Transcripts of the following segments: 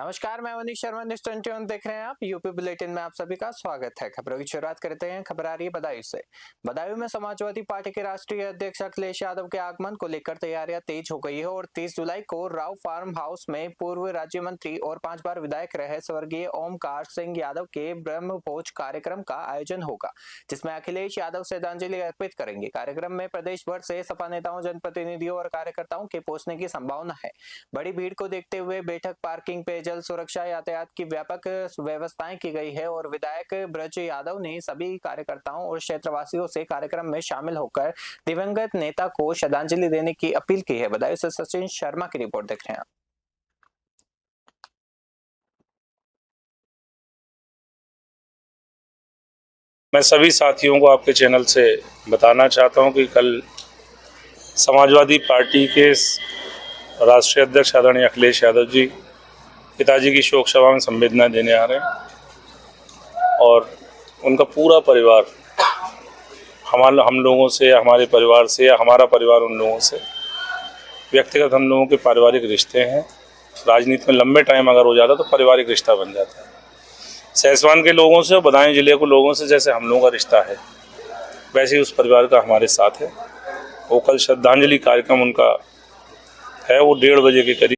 नमस्कार, मैं मनीष शर्मा। न्यूज़ 21 देख रहे हैं आप। यूपी बुलेटिन में आप सभी का स्वागत है। खबरों की शुरुआत करते हैं। खबर आ रही है बदायूं से। बदायूं में समाजवादी पार्टी के राष्ट्रीय अध्यक्ष अखिलेश यादव के आगमन को लेकर तैयारियां तेज हो गई है और 30 जुलाई को राव फार्म हाउस में पूर्व राज्य मंत्री और 5 बार विधायक रहे स्वर्गीय ओमकार सिंह यादव के ब्रह्म भोज कार्यक्रम का आयोजन होगा, जिसमें अखिलेश यादव श्रद्धांजलि अर्पित करेंगे। कार्यक्रम में प्रदेश भर से सपा नेताओं, जनप्रतिनिधियों और कार्यकर्ताओं के पहुंचने की संभावना है। बड़ी भीड़ को देखते हुए बैठक, पार्किंग, पेयजल, सुरक्षा, यातायात की व्यापक व्यवस्थाएं की गई है और विधायक ब्रज यादव ने सभी कार्यकर्ताओं और क्षेत्रवासियों से कार्यक्रम में शामिल होकर दिवंगत नेता को श्रद्धांजलि देने की अपील की है। बदायूं से सचिन शर्मा की रिपोर्ट देख रहे हैं। मैं सभी साथियों को आपके चैनल से बताना चाहता हूं कि कल समाजवादी पार्टी के राष्ट्रीय अध्यक्ष आदरणीय अखिलेश यादव जी पिताजी की शोक सभा में संवेदना देने आ रहे हैं और उनका पूरा परिवार हम लोगों से, हमारे परिवार से या हमारा परिवार उन लोगों से, व्यक्तिगत हम लोगों के पारिवारिक रिश्ते हैं। राजनीति में लंबे टाइम अगर हो जाता तो पारिवारिक रिश्ता बन जाता है। सहसवान के लोगों से और बदायूं जिले के लोगों से जैसे हम लोगों का रिश्ता है, वैसे ही उस परिवार का हमारे साथ है। वो कल श्रद्धांजलि कार्यक्रम उनका है, वो 1:30 बजे के करीब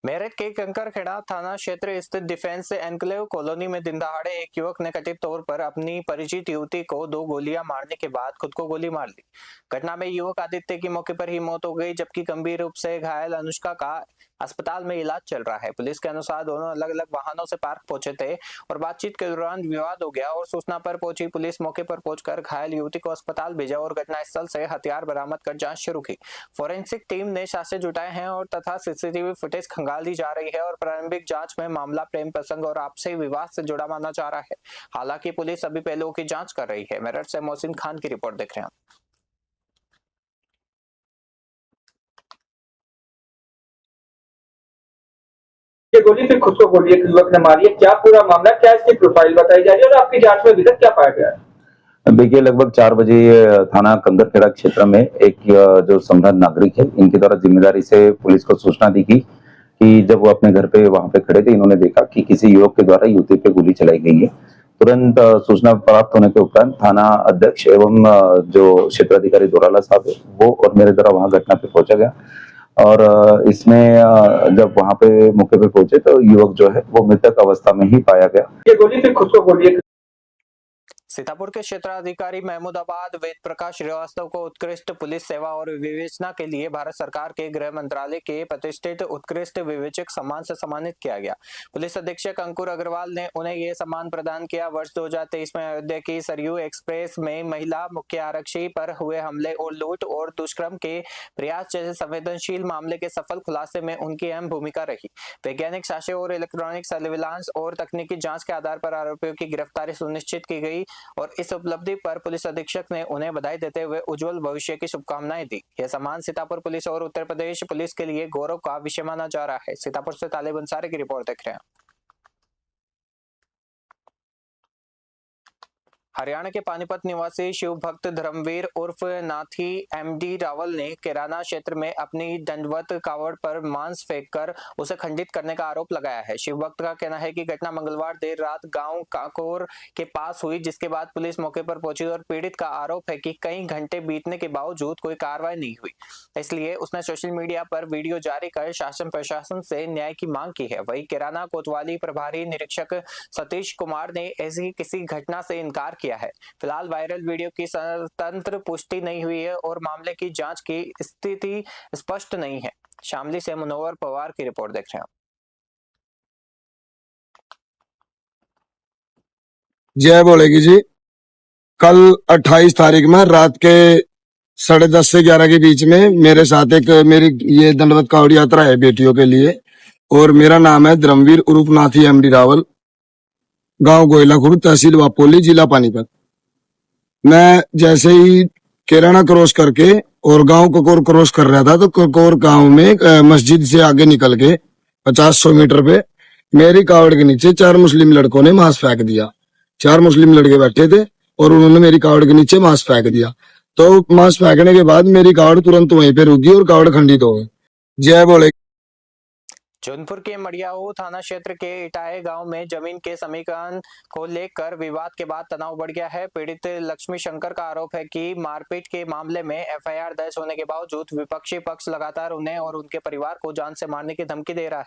मेरठ के कंकरखेड़ा थाना क्षेत्र स्थित डिफेंस एनक्लेव कॉलोनी में दिन दहाड़े एक युवक ने कथित तौर पर अपनी परिचित युवती को 2 गोलियां मारने के बाद खुद को गोली मार ली। घटना में युवक आदित्य की मौके पर ही मौत हो गई, जबकि गंभीर रूप से घायल अनुष्का का अस्पताल में इलाज चल रहा है। पुलिस के अनुसार दोनों अलग अलग वाहनों से पार्क पहुंचे थे और बातचीत के दौरान विवाद हो गया और सूचना पर पहुंची पुलिस मौके पर पहुंचकर घायल युवती को अस्पताल भेजा और घटनास्थल से हथियार बरामद कर जांच शुरू की। फोरेंसिक टीम ने साक्ष्य जुटाए हैं और तथा सीसीटीवी फुटेज खंगाल दी जा रही है और प्रारंभिक जांच में मामला प्रेम प्रसंग और आपसी विवाद से जुड़ा माना जा रहा है। हालांकि पुलिस सभी पहलुओं की जांच कर रही है। मेरठ से मोहसिन खान की रिपोर्ट देख रहे हैं। ये गोली फिर खुद को गोली एक युवक ने मारी है। क्या पूरा मामला, क्या इसकी प्रोफाइल बताई जा रही है और आपकी जांच में अभी तक क्या पाया गया है? देखिए, लगभग 4 बजे थाना कंकरखेड़ा क्षेत्र में एक जो संबद्ध नागरिक है, इनके द्वारा जिम्मेदारी से पुलिस को सूचना दी गई कि जब वो अपने घर पे वहां पे खड़े थे, इन्होंने देखा कि किसी युवक के द्वारा युवती पे गोली चलाई गई है। तुरंत सूचना प्राप्त होने के उपरांत थाना अध्यक्ष एवं जो क्षेत्राधिकारी दोराला साहब है, वो और मेरे द्वारा वहां घटना पे पहुंचा गया और इसमें जब वहां पे मौके पे पहुंचे तो युवक जो है वो मृतक अवस्था में ही पाया गया। ये गोली फिर खुद को गोली सीतापुर के क्षेत्राधिकारी महमूदाबाद वेद प्रकाश श्रीवास्तव को उत्कृष्ट पुलिस सेवा और विवेचना के लिए भारत सरकार के गृह मंत्रालय के प्रतिष्ठित उत्कृष्ट विवेचक सम्मान से सम्मानित किया गया। पुलिस अधीक्षक अंकुर अग्रवाल ने उन्हें यह सम्मान प्रदान किया। वर्ष 2023 में अयोध्या की सरयू एक्सप्रेस में महिला मुख्य आरक्षी पर हुए हमले और लूट और दुष्कर्म के प्रयास जैसे संवेदनशील मामले के सफल खुलासे में उनकी अहम भूमिका रही। वैज्ञानिक साक्ष्य और इलेक्ट्रॉनिक सर्विलांस और तकनीकी जांच के आधार पर आरोपियों की गिरफ्तारी सुनिश्चित की गई और इस उपलब्धि पर पुलिस अधीक्षक ने उन्हें बधाई देते हुए उज्जवल भविष्य की शुभकामनाएं दी। यह सम्मान सीतापुर पुलिस और उत्तर प्रदेश पुलिस के लिए गौरव का विषय माना जा रहा है। सीतापुर से तालिब अंसारी की रिपोर्ट देख रहे हैं। हरियाणा के पानीपत निवासी शिव भक्त धर्मवीर उर्फ नाथी एमडी रावल ने कैराना क्षेत्र में अपनी दंडवत कावड़ पर मांस फेंककर उसे खंडित करने का आरोप लगाया है। शिव भक्त का कहना है कि घटना मंगलवार देर रात गांव काकोर के पास हुई, जिसके बाद पुलिस मौके पर पहुंची और पीड़ित का आरोप है कि कई घंटे बीतने के बावजूद कोई कार्रवाई नहीं हुई, इसलिए उसने सोशल मीडिया पर वीडियो जारी कर शासन प्रशासन से न्याय की मांग की है। वहीं कैराना कोतवाली प्रभारी निरीक्षक सतीश कुमार ने ऐसी किसी घटना से इनकार किया है। फिलहाल वायरल वीडियो की स्वतंत्र पुष्टि नहीं हुई है और मामले की जांच की स्थिति स्पष्ट नहीं है। शामली से मुनव्वर पवार की रिपोर्ट देख रहे हैं। जय बोलेगी जी। कल 28 तारीख में रात के 10:30 से 11 के बीच में मेरे साथ एक मेरी ये दंडवत कावड़ यात्रा है बेटियों के लिए और मेरा नाम है धर्मवीर उर्फ नाथी एमडी रावल, गांव गोयला खुर्द, तहसील वापोली, जिला पानीपत। मैं जैसे ही कैराना क्रॉस करके और गांव ककोर क्रॉस कर रहा था तो ककोर गांव में मस्जिद से आगे निकल के 50-100 मीटर पे मेरी कावड़ के नीचे 4 मुस्लिम लड़कों ने मांस फेंक दिया। 4 मुस्लिम लड़के बैठे थे और उन्होंने मेरी कावड़ के नीचे मांस फेंक दिया। तो मांस फेंकने के बाद मेरी कावड़ तुरंत वहीं पे रुकी और कावड़ खंडित हो गई। जय बोले। जौनपुर के मड़ियाऊ थाना क्षेत्र के इटाए गांव में जमीन के समीकरण को लेकर विवाद के बाद तनाव बढ़ गया है। पीड़ित लक्ष्मी शंकर का आरोप है कि मारपीट के मामले में एफआईआर दर्ज होने के बावजूद विपक्षी पक्ष लगातार उन्हें और उनके परिवार को जान से मारने की धमकी दे रहा है।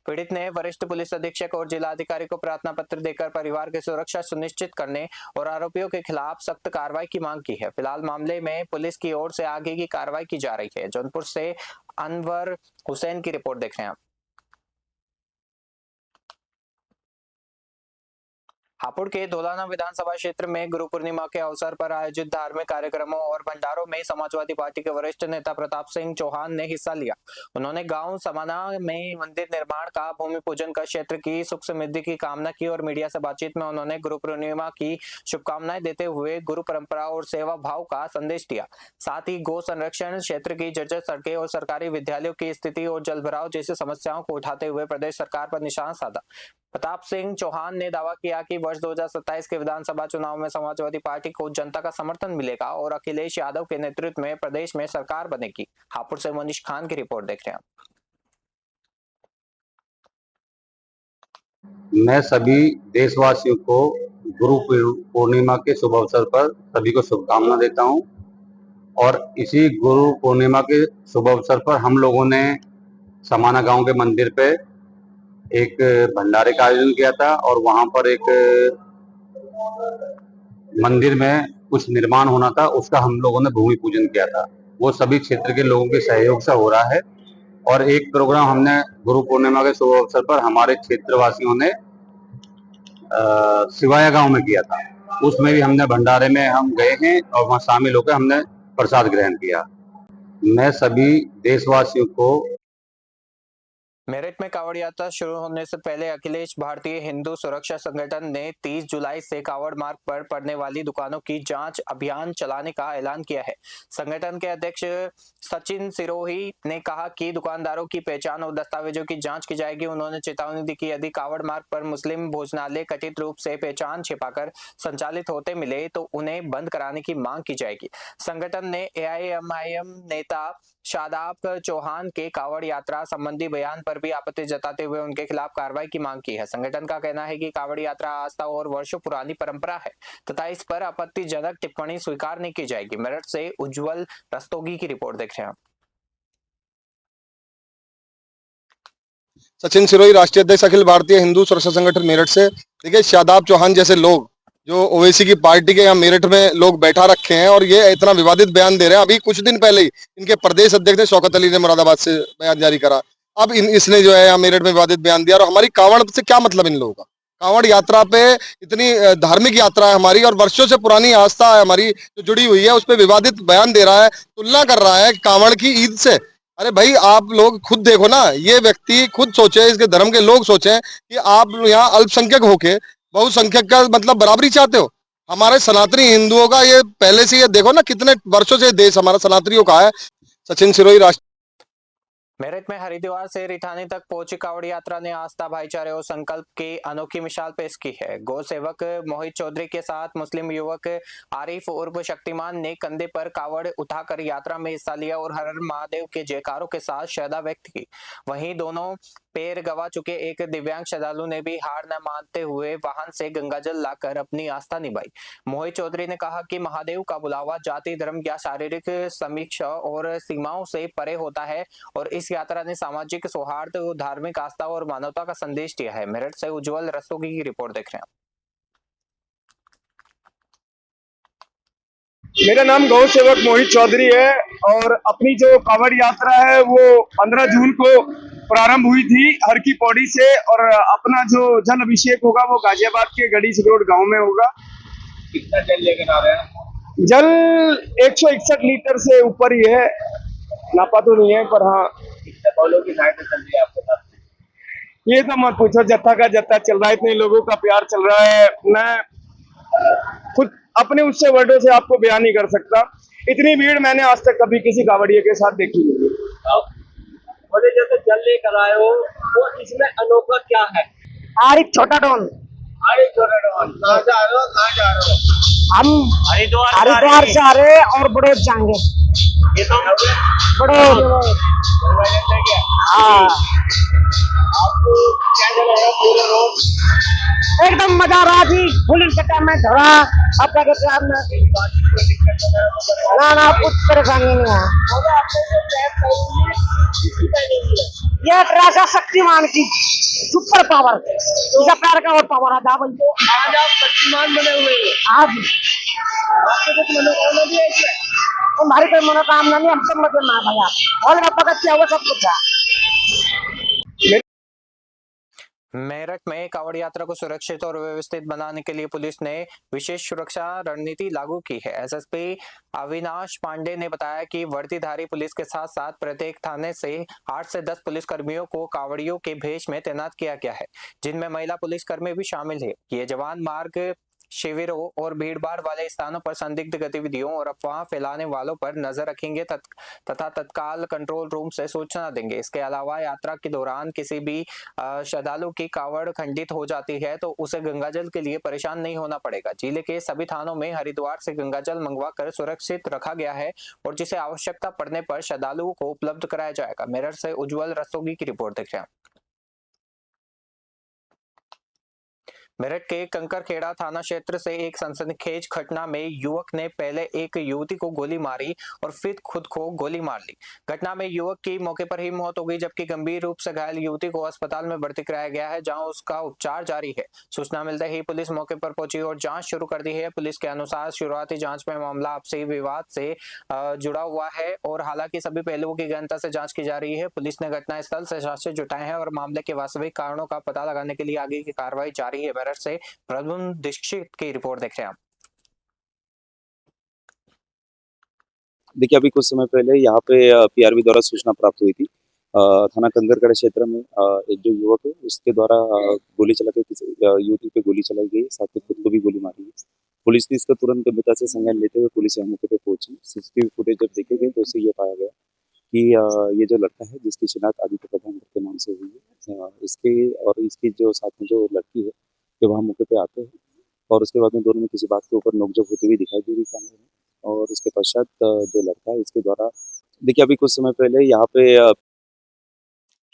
पीड़ित ने वरिष्ठ पुलिस अधीक्षक और जिलाधिकारी को प्रार्थना पत्र देकर परिवार की सुरक्षा सुनिश्चित करने और आरोपियों के खिलाफ सख्त कार्रवाई की मांग की है। फिलहाल मामले में पुलिस की ओर से आगे की कार्रवाई की जा रही है। जौनपुर से अनवर हुसैन की रिपोर्ट देख रहे हैं आप। हापुड़ के धौलाना विधानसभा क्षेत्र में गुरु पूर्णिमा के अवसर पर आयोजित धार्मिक कार्यक्रमों और भंडारों में समाजवादी पार्टी के वरिष्ठ नेता प्रताप सिंह चौहान ने हिस्सा लिया। उन्होंने गांव समाना में मंदिर निर्माण का भूमि पूजन कर क्षेत्र की सुख समृद्धि की कामना की और मीडिया से बातचीत में उन्होंने गुरु पूर्णिमा की शुभकामनाएं देते हुए गुरु परंपरा और सेवा भाव का संदेश दिया। साथ ही गौ संरक्षण, क्षेत्र की जर्जर सड़कें और सरकारी विद्यालयों की स्थिति और जलभराव जैसी समस्याओं को उठाते हुए प्रदेश सरकार पर निशाना साधा। प्रताप सिंह चौहान ने दावा किया कि वर्ष 2027 के विधानसभा चुनाव में समाजवादी पार्टी को जनता का समर्थन मिलेगा और अखिलेश यादव के नेतृत्व में प्रदेश में सरकार बनेगी। हापुड़ से मनीष खान की रिपोर्ट देख रहे हैं। मैं सभी देशवासियों को गुरु पूर्णिमा के शुभ अवसर पर सभी को शुभकामना देता हूं और इसी गुरु पूर्णिमा के शुभ अवसर पर हम लोगों ने समाना गांव के मंदिर पे एक भंडारे का आयोजन किया था और वहां पर एक मंदिर में कुछ निर्माण होना था, उसका हम लोगों ने भूमि पूजन किया था। वो सभी क्षेत्र के लोगों के सहयोग से हो रहा है और एक प्रोग्राम हमने गुरु पूर्णिमा के शुभ अवसर पर हमारे क्षेत्रवासियों ने सिवाया गांव में किया था। उसमें भी हमने भंडारे में हम गए हैं और वहां शामिल होकर हमने प्रसाद ग्रहण किया। मैं सभी देशवासियों को मेरठ में कावड़ यात्रा शुरू होने से पहले अखिलेश भारतीय हिंदू सुरक्षा संगठन ने 30 जुलाई से कावड़ मार्ग पर पड़ने वाली दुकानों की जांच अभियान चलाने का ऐलान किया है। संगठन के अध्यक्ष सचिन सिरोही ने कहा कि दुकानदारों की पहचान और दस्तावेजों की जांच की जाएगी। उन्होंने चेतावनी दी कि यदि कावड़ मार्ग पर मुस्लिम भोजनालय कथित रूप से पहचान छिपाकर संचालित होते मिले तो उन्हें बंद कराने की मांग की जाएगी। संगठन ने एआईएमआईएम नेता शादाब चौहान के कावड़ यात्रा संबंधी बयान पर भी आपत्ति जताते हुए उनके खिलाफ कार्रवाई की मांग की है। संगठन का कहना है कि कावड़ यात्रा आस्था और वर्षों पुरानी परंपरा है तथा इस पर आपत्तिजनक टिप्पणी स्वीकार नहीं की जाएगी। मेरठ से उज्जवल रस्तोगी की रिपोर्ट देख रहे हैं। सचिन सिरोही, राष्ट्रीय अध्यक्ष अखिल भारतीय हिंदू सुरक्षा संगठन मेरठ से। देखिए, शादाब चौहान जैसे लोग जो ओवैसी की पार्टी के यहाँ मेरठ में लोग बैठा रखे हैं और ये इतना विवादित बयान दे रहे हैं। अभी कुछ दिन पहले ही इनके प्रदेश अध्यक्ष ने शौकत अली ने मुरादाबाद से बयान जारी करा। अब इसने जो है यहाँ मेरठ में विवादित बयान दिया। और हमारी कांवड़ से क्या मतलब इन लोगों का? कांवड़ यात्रा पे इतनी धार्मिक यात्रा है हमारी और वर्षों से पुरानी आस्था है हमारी जो जुड़ी हुई है, उस पर विवादित बयान दे रहा है, तुलना कर रहा है कांवड़ की ईद से। अरे भाई, आप लोग खुद देखो ना, ये व्यक्ति खुद सोचे, इसके धर्म के लोग सोचे कि आप यहाँ अल्पसंख्यक होके बहुसंख्यक का मतलब बराबरी चाहते हो। हमारे सनातनी हिंदुओं का ये पहले से ये देखो ना कितने वर्षों से देश हमारा सनातनियों का है। सचिन सिरोही, राष्ट्रीय। मेरठ में हरिद्वार से रिठानी तक पहुंची कावड़ यात्रा ने आस्था, भाईचारे और संकल्प की अनोखी मिसाल पेश की है। गौ सेवक मोहित चौधरी के साथ मुस्लिम युवक आरिफ उर्फ शक्तिमान ने कंधे पर कावड़ उठाकर यात्रा में हिस्सा लिया और हर हर महादेव के जयकारों के साथ श्रद्धा व्यक्त की। वहीं दोनों पैर गवा चुके एक दिव्यांग श्रद्धालु ने भी हार न मानते हुए वाहन से गंगाजल लाकर अपनी आस्था निभाई। मोहित चौधरी ने कहा कि महादेव का बुलावा जाति, धर्म या शारीरिक समीक्षा और सीमाओं से परे होता है और इस यात्रा ने सामाजिक सौहार्द, धार्मिक आस्था और मानवता का संदेश दिया है। मेरठ से उज्जवल रस्तोगी की रिपोर्ट देख रहे हैं। मेरा नाम गौ सेवक मोहित चौधरी है और अपनी जो कांवड़ यात्रा है वो 15 जून को प्रारंभ हुई थी हर की पौड़ी से और अपना जो जल अभिषेक होगा वो गाजियाबाद के गढ़ी सिरोड गांव में होगा। कितना जल लेकर आ रहे हैं? जल 161 लीटर से ऊपर ही है, नापा तो नहीं है पर हाँ। कितने फॉलो की सहायता चल रही है आपके साथ? ये तो मत पूछो, जत्था का जत्था चल रहा है, इतने लोगों का प्यार चल रहा है, मैं खुद अपने उससे वर्डों से आपको बयान नहीं कर सकता। इतनी भीड़ मैंने आज तक कभी किसी कावड़िये के साथ देखी नहीं। मुझे जैसे जल लेकर आए हो वो इसमें अनोखा क्या है? आरिफ छोटा डॉन। आरिफ छोटा डॉन, कहाँ जा रहे हो? कहाँ जा रहे हो? हम हरिद्वार से आ रहे हैं और बड़ौद जाएंगे। ये तो बड़ौद। हाँ। एकदम मजा आ रहा जी। फुल इंतजाम में धरा अब क्या कहते हैं आपने ना कुछ परेशानी नहीं है। ये ट्रैक है शक्तिमान की सुपर पावर, इसका पैर का और पावर आता भाई। आज आप शक्तिमान बने हुए हैं। आज आपके कुछ मनोकामना भी है इसमें? हमारी कोई मनोकामना नहीं, हम सब मजे में भैया और बापा का क्या हुआ सब कुछ है। मेरठ में कांवड़ यात्रा को सुरक्षित और व्यवस्थित बनाने के लिए पुलिस ने विशेष सुरक्षा रणनीति लागू की है। एसएसपी अविनाश पांडे ने बताया कि वर्दीधारी पुलिस के साथ साथ प्रत्येक थाने से 8 से 10 पुलिस कर्मियों को कांवड़ियों के भेष में तैनात किया गया है, जिनमें महिला पुलिस कर्मी भी शामिल है। ये जवान मार्ग, शिविरों और भीड़भाड़ वाले स्थानों पर संदिग्ध गतिविधियों और अफवाह फैलाने वालों पर नजर रखेंगे तथा तत्काल कंट्रोल रूम से सूचना देंगे। इसके अलावा यात्रा के दौरान किसी भी श्रद्धालु की कावड़ खंडित हो जाती है तो उसे गंगाजल के लिए परेशान नहीं होना पड़ेगा। जिले के सभी थानों में हरिद्वार से गंगाजल मंगवा कर सुरक्षित रखा गया है और जिसे आवश्यकता पड़ने पर श्रद्धालुओं को उपलब्ध कराया जाएगा। मेरठ से उज्जवल रस्तोगी की रिपोर्ट देख रहे हैं। मेरठ के कंकरखेड़ा थाना क्षेत्र से एक सनसनीखेज घटना में युवक ने पहले एक युवती को गोली मारी और फिर खुद को गोली मार ली। घटना में युवक की मौके पर ही मौत हो गई, जबकि गंभीर रूप से घायल युवती को अस्पताल में भर्ती कराया गया है, जहां उसका उपचार जारी है। सूचना मिलते ही पुलिस मौके पर पहुंची और जांच शुरू कर दी है। पुलिस के अनुसार शुरुआती जांच में मामला आपसी विवाद से जुड़ा हुआ है और हालांकि सभी पहलुओं की गहनता से जांच की जा रही है। पुलिस ने घटनास्थल से साक्ष्य जुटाए हैं और मामले के वास्तविक कारणों का पता लगाने के लिए आगे की कार्रवाई जारी है। मेरठ से प्रद्युम्न दीक्षित की रिपोर्ट देख रहे हैं आप। देखिए, अभी कुछ समय पहले यहाँ पे पीआरबी द्वारा सूचना प्राप्त हुई थी। थाना कंकरखेड़ा क्षेत्र में एक जो युवक है उसके द्वारा गोली चला के किसी युवती पे गोली चलाई गई, साथ ही खुद को भी गोली मारी है। पुलिस ने इसका तुरंत गंभीरता से संज्ञान लेते हुए पुलिस यहाँ मौके पे पहुंची। सीसीटीवी फुटेज जब देखे गए तो उससे ये पाया गया कि ये जो लड़का है जिसकी शिनाख्त आदित्य प्रधान के नाम से हुई है, इसके और इसकी जो साथ में जो लड़की है कि वहाँ मौके पे आते हैं और उसके बाद में दोनों में किसी बात के ऊपर नोकझोंक होती हुई दिखाई दे रही कैमरे में। और उसके पश्चात जो लड़का है इसके द्वारा देखिए, अभी कुछ समय पहले यहाँ पे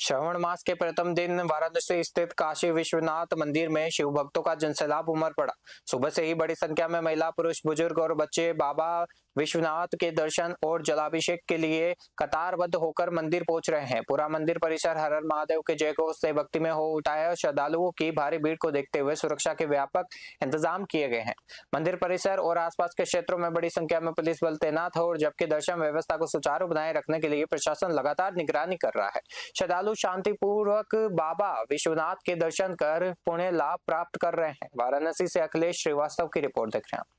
श्रावण मास के प्रथम दिन वाराणसी स्थित काशी विश्वनाथ मंदिर में शिव भक्तों का जनसैलाब उमड़ पड़ा। सुबह से ही बड़ी संख्या में महिला, पुरुष, बुजुर्ग और बच्चे बाबा विश्वनाथ के दर्शन और जलाभिषेक के लिए कतारबद्ध होकर मंदिर पहुंच रहे हैं। पूरा मंदिर परिसर हर हर महादेव के जयघोष से भक्ति में हो उठा है। श्रद्धालुओं की भारी भीड़ को देखते हुए सुरक्षा के व्यापक इंतजाम किए गए हैं। मंदिर परिसर और आसपास के क्षेत्रों में बड़ी संख्या में पुलिस बल तैनात है और जबकि दर्शन व्यवस्था को सुचारू बनाए रखने के लिए प्रशासन लगातार निगरानी कर रहा है। श्रद्धालु शांतिपूर्वक बाबा विश्वनाथ के दर्शन कर पुण्य लाभ प्राप्त कर रहे हैं। वाराणसी से अखिलेश श्रीवास्तव की रिपोर्ट देख रहे हैं।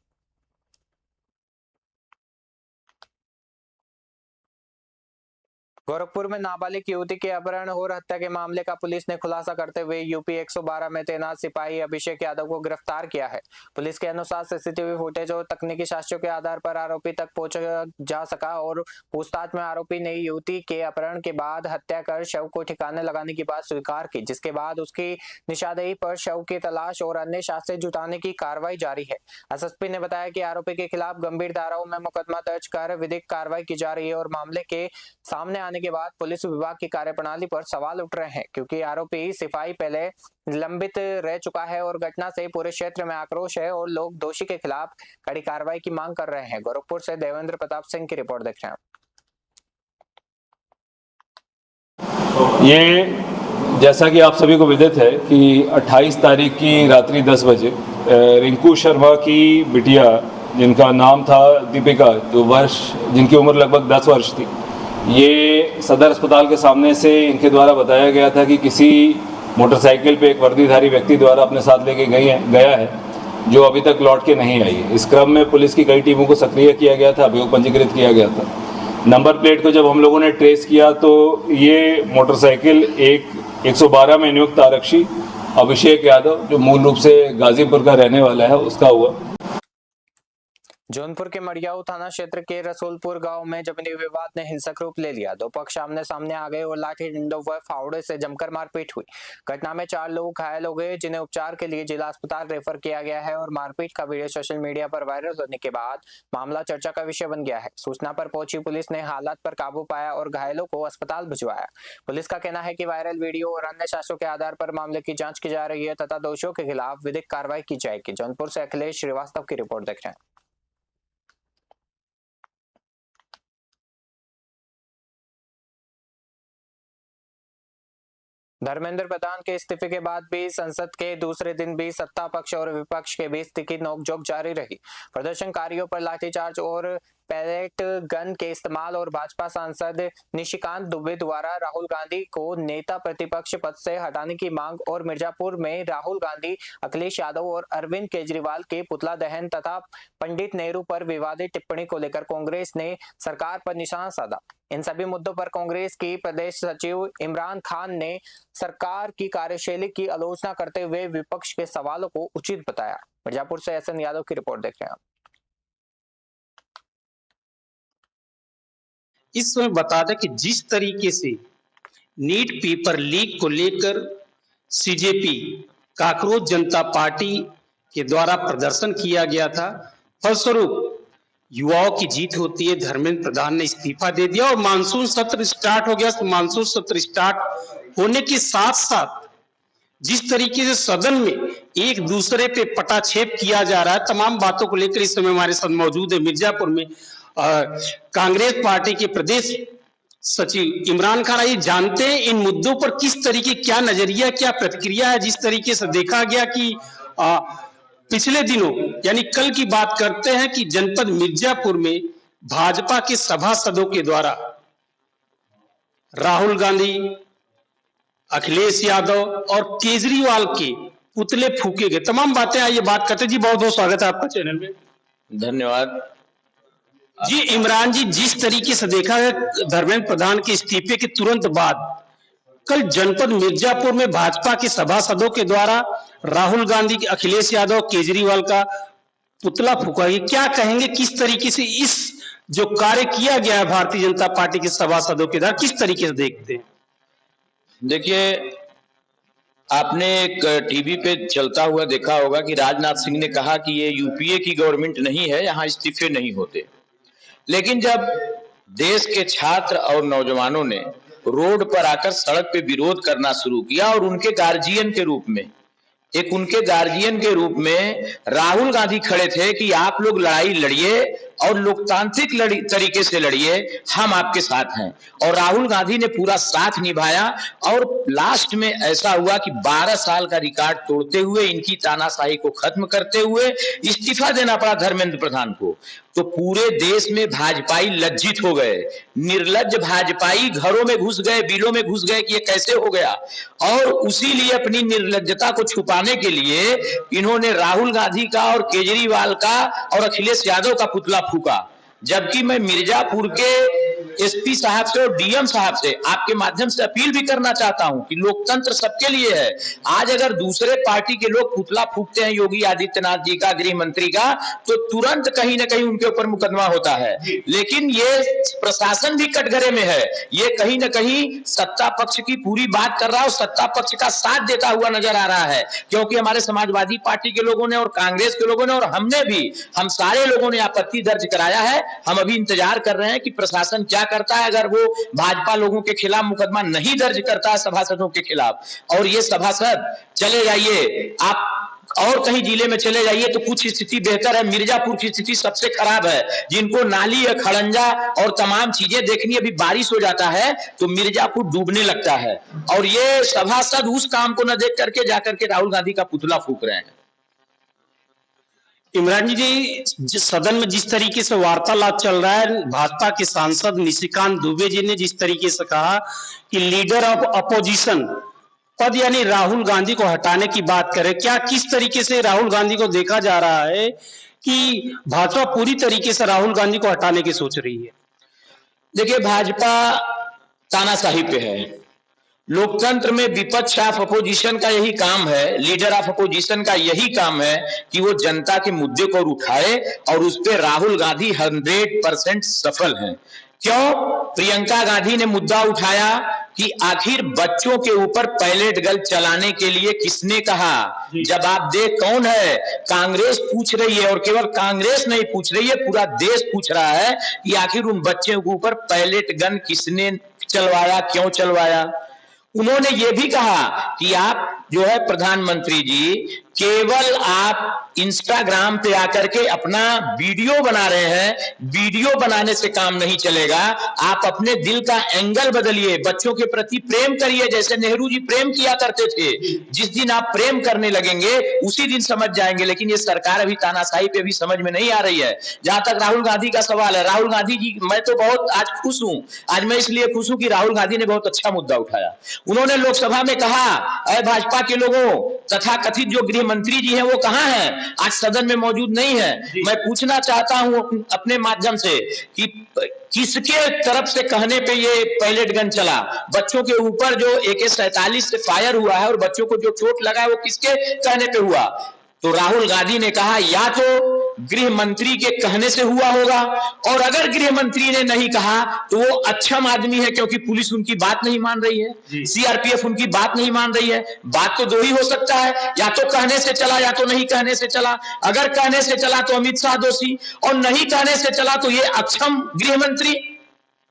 गोरखपुर में नाबालिग युवती के अपहरण और हत्या के मामले का पुलिस ने खुलासा करते हुए यूपी 112 में तैनात सिपाही अभिषेक यादव को गिरफ्तार किया है। पुलिस के अनुसार सीसीटीवी फुटेज और तकनीकी साक्ष्यों के आधार पर आरोपी तक पहुंचा जा सका और पूछताछ में आरोपी ने युवती के अपहरण के बाद हत्या कर शव को ठिकाने लगाने की बात स्वीकार की, जिसके बाद उसकी निशानदेही पर शव की तलाश और अन्य साक्ष्य जुटाने की कार्रवाई जारी है। एसएसपी ने बताया कि आरोपी के खिलाफ गंभीर धाराओं में मुकदमा दर्ज कर विधिक कार्रवाई की जा रही है और मामले के सामने आने के बाद पुलिस विभाग की कार्यप्रणाली पर सवाल उठ रहे हैं, क्योंकि आरोपी सिपाही पहले निलंबित रह चुका है और घटना से पूरे क्षेत्र में आक्रोश है और लोग दोषी के खिलाफ कड़ी कार्रवाई की मांग कर रहे हैं। गोरखपुर से देवेंद्र प्रताप सिंह की रिपोर्ट देख रहे हैं। ये जैसा कि आप सभी को विदित है कि 28 तारीख की रात्रि 10 बजे रिंकू शर्मा की बिटिया, जिनका नाम था दीपिका, जिनकी उम्र लगभग 10 वर्ष थी, ये सदर अस्पताल के सामने से इनके द्वारा बताया गया था कि किसी मोटरसाइकिल पे एक वर्दीधारी व्यक्ति द्वारा अपने साथ लेके गया है, जो अभी तक लौट के नहीं आई है। इस क्रम में पुलिस की कई टीमों को सक्रिय किया गया था, अभियोग पंजीकृत किया गया था। नंबर प्लेट को जब हम लोगों ने ट्रेस किया तो ये मोटरसाइकिल एक 112 में नियुक्त आरक्षी अभिषेक यादव, जो मूल रूप से गाजीपुर का रहने वाला है, उसका हुआ। जौनपुर के मड़ियाऊ थाना क्षेत्र के रसूलपुर गांव में जमीनी विवाद ने हिंसक रूप ले लिया। दो पक्ष आमने सामने आ गए और लाठी डंडों व फावड़े से जमकर मारपीट हुई। घटना में 4 लोग घायल हो गए, जिन्हें उपचार के लिए जिला अस्पताल रेफर किया गया है और मारपीट का वीडियो सोशल मीडिया पर वायरल होने के बाद मामला चर्चा का विषय बन गया है। सूचना पर पहुंची पुलिस ने हालात पर काबू पाया और घायलों को अस्पताल भिजवाया। पुलिस का कहना है कि वायरल वीडियो और अन्य साक्ष्यों के आधार पर मामले की जाँच की जा रही है तथा दोषियों के खिलाफ विधिक कार्रवाई की जाएगी। जौनपुर से अखिलेश श्रीवास्तव की रिपोर्ट देख रहे हैं। धर्मेंद्र प्रधान के इस्तीफे के बाद भी संसद के दूसरे दिन भी सत्ता पक्ष और विपक्ष के बीच तीखी नोकझोंक जारी रही। प्रदर्शनकारियों पर लाठीचार्ज और पैलेट गन के इस्तेमाल और भाजपा सांसद निशिकांत दुबे द्वारा राहुल गांधी को नेता प्रतिपक्ष पद से हटाने की मांग और मिर्जापुर में राहुल गांधी, अखिलेश यादव और अरविंद केजरीवाल के पुतला दहन तथा पंडित नेहरू पर विवादित टिप्पणी को लेकर कांग्रेस ने सरकार पर निशाना साधा। इन सभी मुद्दों पर कांग्रेस की प्रदेश सचिव इमरान खान ने सरकार की कार्यशैली की आलोचना करते हुए विपक्ष के सवालों को उचित बताया। मिर्जापुर से एसएन यादव की रिपोर्ट देख रहे हैं। इस समय बता दें कि जिस तरीके से नीट पेपर लीक को लेकर सीजेपी काकरोच जनता पार्टी के द्वारा प्रदर्शन किया गया था, फलस्वरूप युवाओं की जीत होती है। धर्मेंद्र प्रधान ने इस्तीफा दे दिया और मानसून सत्र स्टार्ट हो गया। तो मानसून सत्र स्टार्ट होने के साथ साथ जिस तरीके से सदन में एक दूसरे पे पटाक्षेप किया जा रहा है, तमाम बातों को लेकर इस समय हमारे साथ मौजूद है मिर्जापुर में कांग्रेस पार्टी के प्रदेश सचिव इमरान खान। ये जानते हैं इन मुद्दों पर किस तरीके, क्या नजरिया, क्या प्रतिक्रिया है। जिस तरीके से देखा गया कि पिछले दिनों यानी कल की बात करते हैं कि जनपद मिर्जापुर में भाजपा के सभासदों के द्वारा राहुल गांधी, अखिलेश यादव और केजरीवाल के पुतले फूके गए। तमाम बातें आइए बात करते। जी बहुत बहुत स्वागत है आपका चैनल में। धन्यवाद जी इमरान जी, जिस तरीके से देखा है धर्मेंद्र प्रधान के इस्तीफे के तुरंत बाद कल जनपद मिर्जापुर में भाजपा के सभासदों के द्वारा राहुल गांधी, अखिलेश यादव, केजरीवाल का पुतला फूका गया। क्या कहेंगे, किस तरीके से इस जो कार्य किया गया है भारतीय जनता पार्टी के सभासदों के द्वारा, किस तरीके से देखते हैं? देखिए, आपने एक टीवी पे चलता हुआ देखा होगा कि राजनाथ सिंह ने कहा कि ये यूपीए की गवर्नमेंट नहीं है, यहाँ इस्तीफे नहीं होते। लेकिन जब देश के छात्र और नौजवानों ने रोड पर आकर सड़क पे विरोध करना शुरू किया और उनके गार्जियन के रूप में राहुल गांधी खड़े थे कि आप लोग लड़ाई लड़िए और लोकतांत्रिक तरीके से लड़िए, हम आपके साथ हैं। और राहुल गांधी ने पूरा साथ निभाया और लास्ट में ऐसा हुआ कि 12 साल का रिकॉर्ड तोड़ते हुए, इनकी तानाशाही को खत्म करते हुए इस्तीफा देना पड़ा धर्मेंद्र प्रधान को। तो पूरे देश में भाजपाई लज्जित हो गए, निर्लज्ज भाजपाई घरों में घुस गए, बिलों में घुस गए कि ये कैसे हो गया। और उसी लिए अपनी निर्लज्जता को छुपाने के लिए इन्होंने राहुल गांधी का और केजरीवाल का और अखिलेश यादव का पुतला फूका। जबकि मैं मिर्जापुर के एसपी साहब से और डीएम साहब से आपके माध्यम से अपील भी करना चाहता हूं कि लोकतंत्र सबके लिए है। आज अगर दूसरे पार्टी के लोग पुतला फूकते हैं योगी आदित्यनाथ जी का, गृह मंत्री का, तो तुरंत कहीं ना कहीं उनके ऊपर मुकदमा होता है। लेकिन ये प्रशासन भी कटघरे में है, ये कहीं ना कहीं सत्ता पक्ष की पूरी बात कर रहा है और सत्ता पक्ष का साथ देता हुआ नजर आ रहा है। क्योंकि हमारे समाजवादी पार्टी के लोगों ने और कांग्रेस के लोगों ने और हमने भी, हम सारे लोगों ने आपत्ति दर्ज कराया है। हम अभी इंतजार कर रहे हैं कि प्रशासन क्या करता है अगर वो भाजपा लोगों के खिलाफ मुकदमा नहीं दर्ज करता है सभासदों के खिलाफ। और ये सभासद चले जाइए आप और कहीं जिले में चले जाइए तो कुछ स्थिति बेहतर है, मिर्जापुर की स्थिति सबसे खराब है। जिनको नाली या खड़ंजा और तमाम चीजें देखनी, अभी बारिश हो जाता है तो मिर्जापुर डूबने लगता है। और ये सभासद उस काम को न देख करके जाकर के राहुल गांधी का पुतला फूक रहे हैं। इमरान जी, सदन में जिस तरीके से वार्तालाप चल रहा है, भाजपा के सांसद निशिकांत दुबे जी ने जिस तरीके से कहा कि लीडर ऑफ अपोजिशन पद यानी राहुल गांधी को हटाने की बात करें, क्या किस तरीके से राहुल गांधी को देखा जा रहा है कि भाजपा पूरी तरीके से राहुल गांधी को हटाने की सोच रही है? देखिए, भाजपा तानाशाही पे है लोकतंत्र में विपक्ष ऑफ अपोजिशन का यही काम है, लीडर ऑफ अपोजिशन का यही काम है कि वो जनता के मुद्दे को उठाए और उस पर राहुल गांधी 100% सफल हैं। क्यों? प्रियंका गांधी ने मुद्दा उठाया कि आखिर बच्चों के ऊपर पैलेट गन चलाने के लिए किसने कहा। जवाब दे कौन है? कांग्रेस पूछ रही है, और केवल कांग्रेस नहीं पूछ रही है, पूरा देश पूछ रहा है कि आखिर उन बच्चों के ऊपर पैलेट गन किसने चलवाया, क्यों चलवाया। उन्होंने ये भी कहा कि आप जो है प्रधानमंत्री जी, केवल आप इंस्टाग्राम पे आकर के अपना वीडियो बना रहे हैं, वीडियो बनाने से काम नहीं चलेगा, आप अपने दिल का एंगल बदलिए, बच्चों के प्रति प्रेम करिए, जैसे नेहरू जी प्रेम किया करते थे। जिस दिन आप प्रेम करने लगेंगे उसी दिन समझ जाएंगे। लेकिन ये सरकार अभी तानाशाही पे भी समझ में नहीं आ रही है। जहां तक राहुल गांधी का सवाल है, राहुल गांधी जी, मैं तो बहुत आज खुश हूं। आज मैं इसलिए खुश हूं कि राहुल गांधी ने बहुत अच्छा मुद्दा उठाया। उन्होंने लोकसभा में कहा, अरे भाजपा के लोगों, तथा कथित जो गृह मंत्री जी हैं वो कहां हैं? आज सदन में मौजूद नहीं है। मैं पूछना चाहता हूं अपने माध्यम से कि किसके तरफ से कहने पे ये पैलेट गन चला? बच्चों के ऊपर जो AK-47 से फायर हुआ है और बच्चों को जो चोट लगा है वो किसके कहने पे हुआ? तो राहुल गांधी ने कहा या तो गृह मंत्री के कहने से हुआ होगा, और अगर गृह मंत्री ने नहीं कहा तो वो अक्षम आदमी है, क्योंकि पुलिस उनकी बात नहीं मान रही है, CRPF उनकी बात नहीं मान रही है। बात तो दो ही हो सकता है, या तो कहने से चला या तो नहीं कहने से चला। अगर कहने से चला तो अमित शाह दोषी, और नहीं कहने से चला तो ये अक्षम गृह मंत्री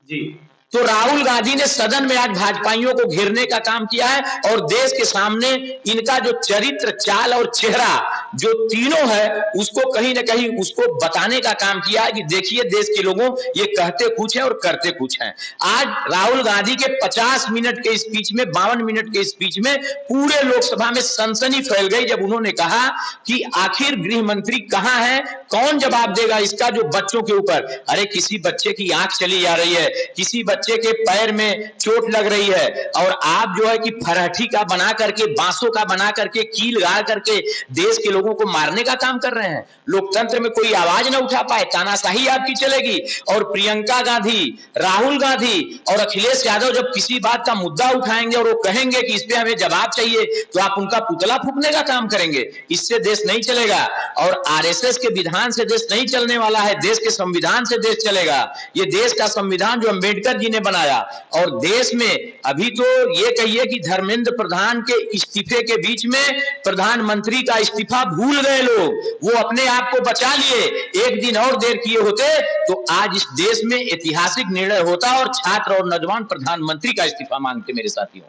जी। तो राहुल गांधी ने सदन में आज भाजपाइयों को घेरने का काम किया है, और देश के सामने इनका जो चरित्र, चाल और चेहरा जो तीनों है उसको कहीं ना कहीं उसको बताने का काम किया है कि देखिए देश के लोगों, ये कहते कुछ है और करते कुछ है। आज राहुल गांधी के 50 मिनट के स्पीच में, 52 मिनट के स्पीच में पूरे लोकसभा में सनसनी फैल गई जब उन्होंने कहा कि आखिर गृह मंत्री कहां है, कौन जवाब देगा इसका जो बच्चों के ऊपर। अरे किसी बच्चे की आंख चली जा रही है, किसी बच्चे के पैर में चोट लग रही है, और आप जो है कि फरहठी का बना करके, बांसों का बना करके, कील गाड़ करके देश के लोगों को मारने का काम कर रहे हैं। लोकतंत्र में कोई आवाज ना उठा पाए, तानाशाही आपकी चलेगी। और प्रियंका गांधी, राहुल गांधी और अखिलेश यादव जब किसी बात का मुद्दा उठाएंगे और वो कहेंगे कि इस पे हमें जवाब चाहिए, तो आप उनका पुतला फूंकने का काम करेंगे। इससे देश नहीं चलेगा, और RSS के विधान से देश नहीं चलने वाला है, देश के संविधान से देश चलेगा। ये देश का संविधान जो अंबेडकर जी ने बनाया, और देश में अभी तो ये कहिए कि धर्मेंद्र प्रधान के इस्तीफे के बीच में प्रधानमंत्री का इस्तीफा भूल गए लोग, वो अपने आप को बचा लिए। एक दिन और देर किए होते तो आज इस देश में ऐतिहासिक निर्णय होता और छात्र और नौजवान प्रधानमंत्री का इस्तीफा मांगते। मेरे साथियों,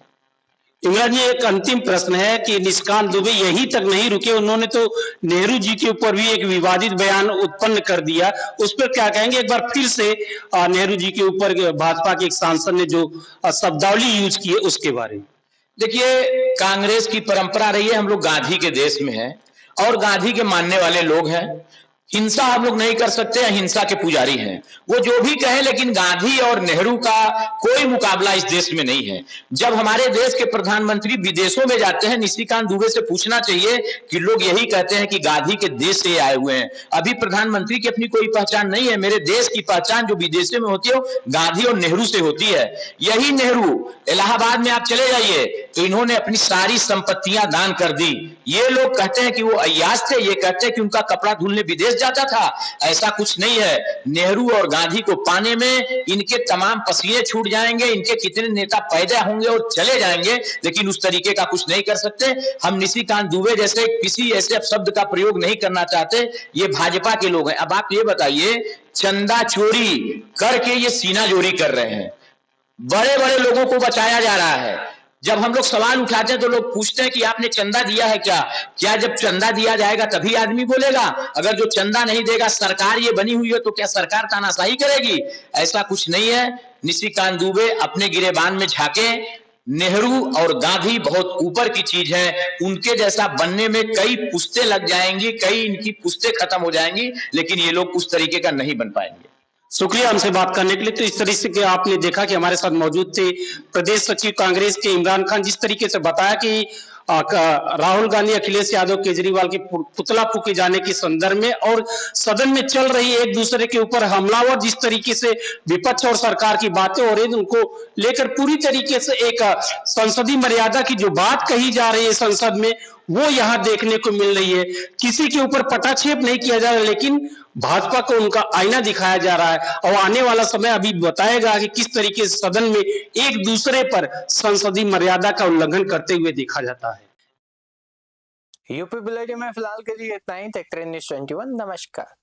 इमरान जी, एक अंतिम प्रश्न है कि निशिकांत दुबे यही तक नहीं रुके, उन्होंने तो नेहरू जी के ऊपर भी एक विवादित बयान उत्पन्न कर दिया। उस पर क्या कहेंगे? एक बार फिर से नेहरू जी के ऊपर भाजपा के एक सांसद ने जो शब्दावली यूज की है उसके बारे में। देखिए, कांग्रेस की परंपरा रही है, हम लोग गांधी के देश में हैं और गांधी के मानने वाले लोग हैं। हिंसा हम लोग नहीं कर सकते, अहिंसा के पुजारी हैं। वो जो भी कहे, लेकिन गांधी और नेहरू का कोई मुकाबला इस देश में नहीं है। जब हमारे देश के प्रधानमंत्री विदेशों में जाते हैं, निशिकांत दुबे से पूछना चाहिए कि लोग यही कहते हैं कि गांधी के देश से आए हुए हैं। अभी प्रधानमंत्री की अपनी कोई पहचान नहीं है। मेरे देश की पहचान जो विदेशों में होती है गांधी और नेहरू से होती है। यही नेहरू, इलाहाबाद में आप चले जाइए तो इन्होंने अपनी सारी संपत्तियां दान कर दी। ये लोग कहते हैं कि वो अय्याश थे, ये कहते हैं कि उनका कपड़ा धुलने विदेश जाता था। ऐसा कुछ नहीं है। नेहरू और गांधी को पाने में इनके तमाम पसीने छूट जाएंगे, इनके कितने नेता पैदा होंगे और चले जाएंगे, लेकिन उस तरीके का कुछ नहीं कर सकते। हम निशिकांत दुबे जैसे किसी ऐसे शब्द का प्रयोग नहीं करना चाहते। ये भाजपा के लोग हैं। अब आप ये बताइए, चंदा चोरी करके ये सीना जोरी कर रहे हैं, बड़े बड़े लोगों को बचाया जा रहा है। जब हम लोग सवाल उठाते हैं तो लोग पूछते हैं कि आपने चंदा दिया है क्या? क्या जब चंदा दिया जाएगा तभी आदमी बोलेगा? अगर जो चंदा नहीं देगा, सरकार ये बनी हुई है, तो क्या सरकार तानाशाही करेगी? ऐसा कुछ नहीं है। निशिकांत दुबे अपने गिरेबान में झांके। नेहरू और गांधी बहुत ऊपर की चीज है। उनके जैसा बनने में कई पुश्तें लग जाएंगी, कई इनकी पुश्तें खत्म हो जाएंगी, लेकिन ये लोग उस तरीके का नहीं बन पाएंगे। शुक्रिया हमसे बात करने के लिए। तो इस तरीके से आपने देखा कि हमारे साथ मौजूद थे प्रदेश सचिव कांग्रेस के इमरान खान, जिस तरीके से बताया कि राहुल गांधी अखिलेश यादव केजरीवाल के पुतला फूके जाने के संदर्भ में और सदन में चल रही एक दूसरे के ऊपर हमलावर जिस तरीके से विपक्ष और सरकार की बातें हो रही है उनको लेकर पूरी तरीके से एक संसदीय मर्यादा की जो बात कही जा रही है संसद में वो यहाँ देखने को मिल रही है। किसी के ऊपर पटाक्षेप नहीं किया जा रहा, लेकिन भाजपा को उनका आईना दिखाया जा रहा है और आने वाला समय अभी बताएगा कि किस तरीके से सदन में एक दूसरे पर संसदीय मर्यादा का उल्लंघन करते हुए देखा जाता है। यूपी बुलेटिन में फिलहाल के लिए इतना ही। देखते रहिए News 21। नमस्कार।